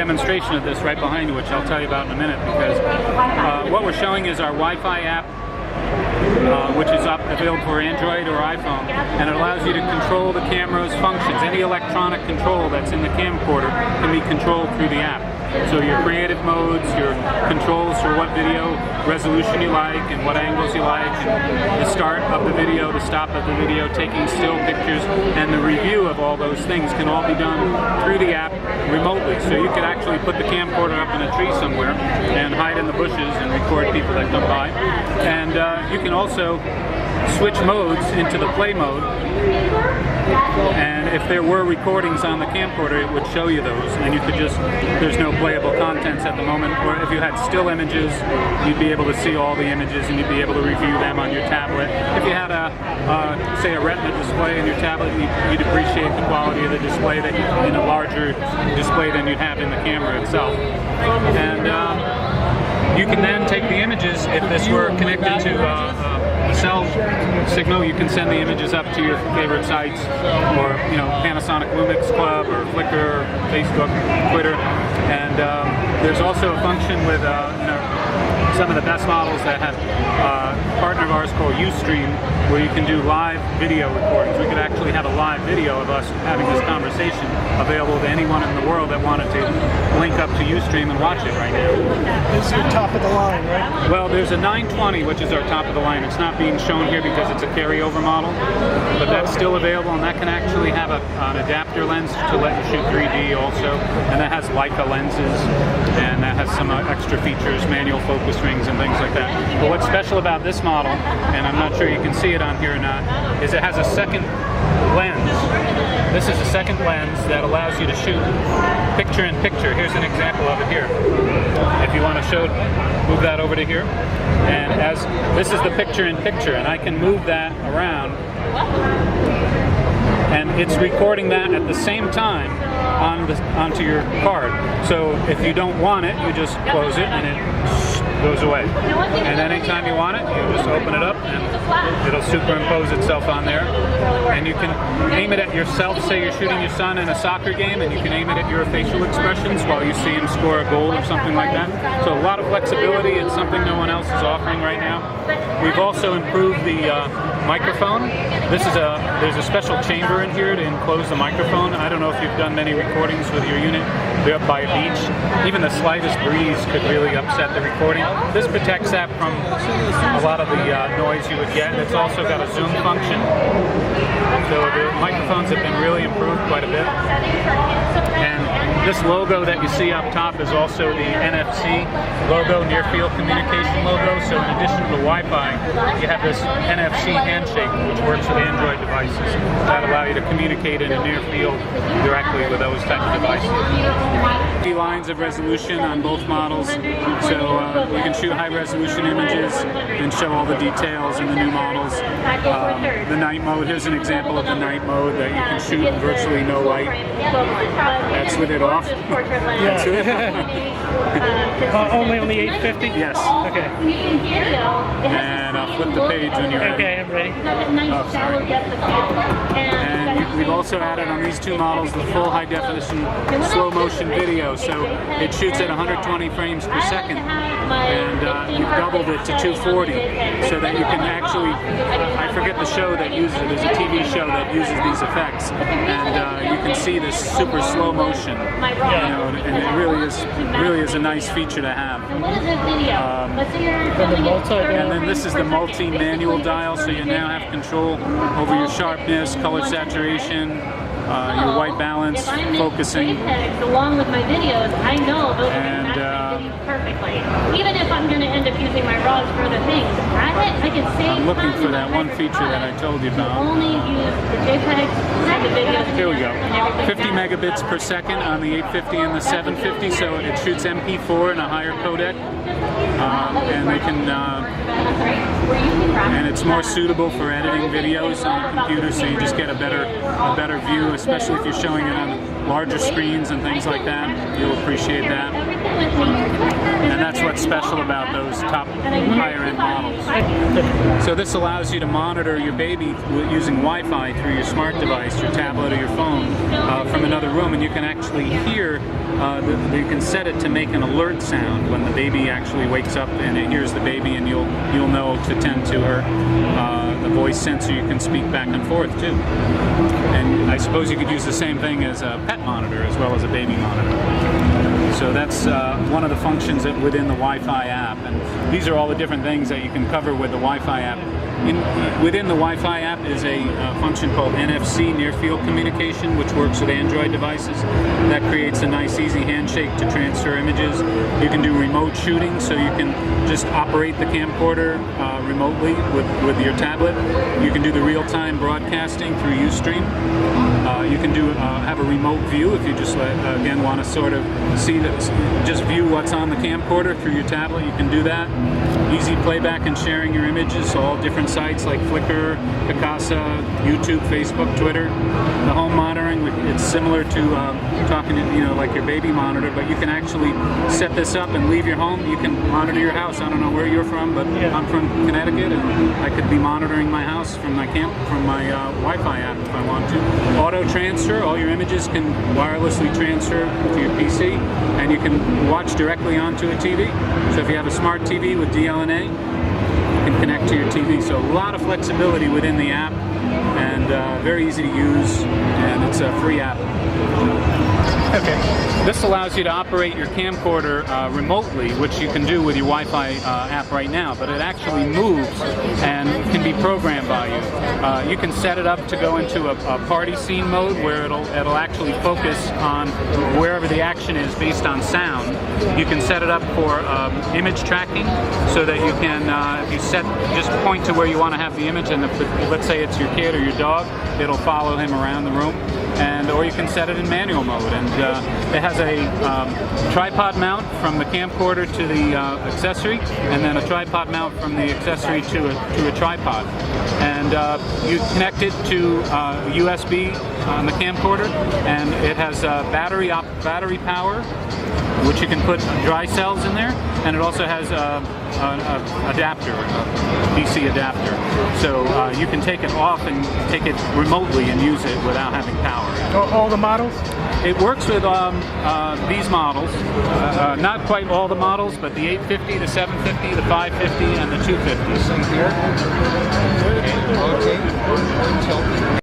demonstration of this right behind you, which I'll tell you about in a minute, because what we're showing is our Wi-Fi app, which is available for Android or iPhone, and it allows you to control the camera's functions. Any electronic control that's in the camcorder can be controlled through the app. So your creative modes, your controls for what video resolution you like and what angles you like, and the start of the video, the stop of the video, taking still pictures, and the review of all those things can all be done through the app remotely. So you could actually put the camcorder up in a tree somewhere and hide in the bushes and record people that come by. And you can also switch modes into the play mode, and if there were recordings on the camcorder, it would show you those, and you could just, there's no playable contents at the moment, or if you had still images, you'd be able to see all the images and you'd be able to review them on your tablet. If you had say a retina display in your tablet, you'd appreciate the quality of the display that in a larger display than you'd have in the camera itself. And you can then take the images, if this were connected to a cell signal, you can send the images up to your favorite sites, or Panasonic Lumix Club, or Flickr, or Facebook, Twitter. And there's also a function with some of the best models that have a partner of ours called Ustream, where you can do live video recordings. We could actually have a live video of us having this conversation available to anyone in the world that wanted to link up to Ustream and watch it right now. It's your top of the line, right? Well, there's a 920, which is our top of the line. It's not being shown here because it's a carryover model, but that's still available, and that can actually have an adapter lens to let you shoot 3D also, and that has Leica lenses, and that has some extra features, manual focus rings and things like that. But what's special about this model, and I'm not sure you can see it on here or not, is it has a second lens. This is a second lens that allows you to shoot picture in picture. Here's an example of it here. If you want to move that over to here. And as this is the picture in picture, and I can move that around, and it's recording that at the same time onto your card. So if you don't want it, you just close it and it goes away. And then anytime you want it, you just open it up and it'll superimpose itself on there. And you can aim it at yourself. Say you're shooting your son in a soccer game, and you can aim it at your facial expressions while you see him score a goal or something like that. So a lot of flexibility. It's something no one else is offering right now. We've also improved the microphone. There's a special chamber in here to enclose the microphone. I don't know if you've done many recordings with your unit. They're up by a beach. Even the slightest breeze could really upset the recording. This protects that from a lot of the noise you would get. It's also got a zoom function. So the microphones have been really improved quite a bit. And this logo that you see up top is also the NFC logo, near field communication logo. So in addition to the Wi-Fi, you have this NFC handshake, which works with Android devices that allow you to communicate in a near field directly with those type of devices. 3 lines of resolution on both models, so you can shoot high resolution images and show all the details in the new models. The night mode, here's an example of the night mode that you can shoot in virtually no light. That's with it off. That's it. Only on the 850? Yes. Okay. And I'll flip the page when you're ready. Okay, I'm ready. Oh, sorry. And we've also added on these 2 models the full high definition slow motion video, so it shoots at 120 frames per second, and you've doubled it to 240, so that you can actually, I forget the show that uses it, there's a TV show that uses these effects, and you can see this super slow motion, and it really is a nice feature to have. And then this is the multi-manual dial, so you now have control over your sharpness, color saturation, your white balance, focusing. Along with my videos, I know those are perfectly. Even if I'm going to end up using my RAWs for other things, I can save. I'm looking for that one feature that I told you about. Only use the JPEGs and the videos. Here we go. 50 megabits per second on the 850 and the 750, so it shoots MP4 in a higher codec, and they can. And it's more suitable for editing videos on a computer, so you just get a better view, especially if you're showing it on larger screens and things like that. you'll appreciate that. And that's what's special about those top higher-end models. So this allows you to monitor your baby using Wi-Fi through your smart device, your tablet or your phone from another room, and you can actually hear, you can set it to make an alert sound when the baby actually wakes up and it hears the baby, and you'll know to tend to her. The voice sensor, you can speak back and forth too. And I suppose you could use the same thing as a pet monitor as well as a baby monitor. So that's one of the functions within the Wi-Fi app, and these are all the different things that you can cover with the Wi-Fi app. Within the Wi-Fi app is a function called NFC, Near Field Communication, which works with Android devices. That creates a nice easy handshake to transfer images. You can do remote shooting, so you can just operate the camcorder remotely with your tablet. You can do the real-time broadcasting through Ustream. You can do have a remote view if you just again want to sort of see just view what's on the camcorder through your tablet. You can do that. Easy playback and sharing your images, so all different sites like Flickr, Picasa, YouTube, Facebook, Twitter. The home monitoring, it's similar to talking to, like your baby monitor, but you can actually set this up and leave your home. You can monitor your house. I don't know where you're from, but I'm from Connecticut, and I could be monitoring my house from my Wi-Fi app if I want to. Auto transfer, all your images can wirelessly transfer to your PC, and you can watch directly onto a TV. So if you have a smart TV with DLNA, you can connect to your TV. So a lot of flexibility within the app, and very easy to use, and it's a free app. Okay, this allows you to operate your camcorder remotely, which you can do with your Wi-Fi app right now, but it actually moves and can be programmed by you. You can set it up to go into a party scene mode where it'll actually focus on wherever the action is based on sound. You can set it up for image tracking, so that you can, if you just point to where you want to have the image, and let's say it's your kid or your dog, it'll follow him around the room. Or you can set it in manual mode, and it has a tripod mount from the camcorder to the accessory, and then a tripod mount from the accessory to a tripod. And you connect it to USB on the camcorder, and it has battery power, which you can put dry cells in there, and it also has an adapter, a DC adapter. So you can take it off and take it remotely and use it without having power. All the models? It works with these models, not quite all the models, but the 850, the 750, the 550, and the 250.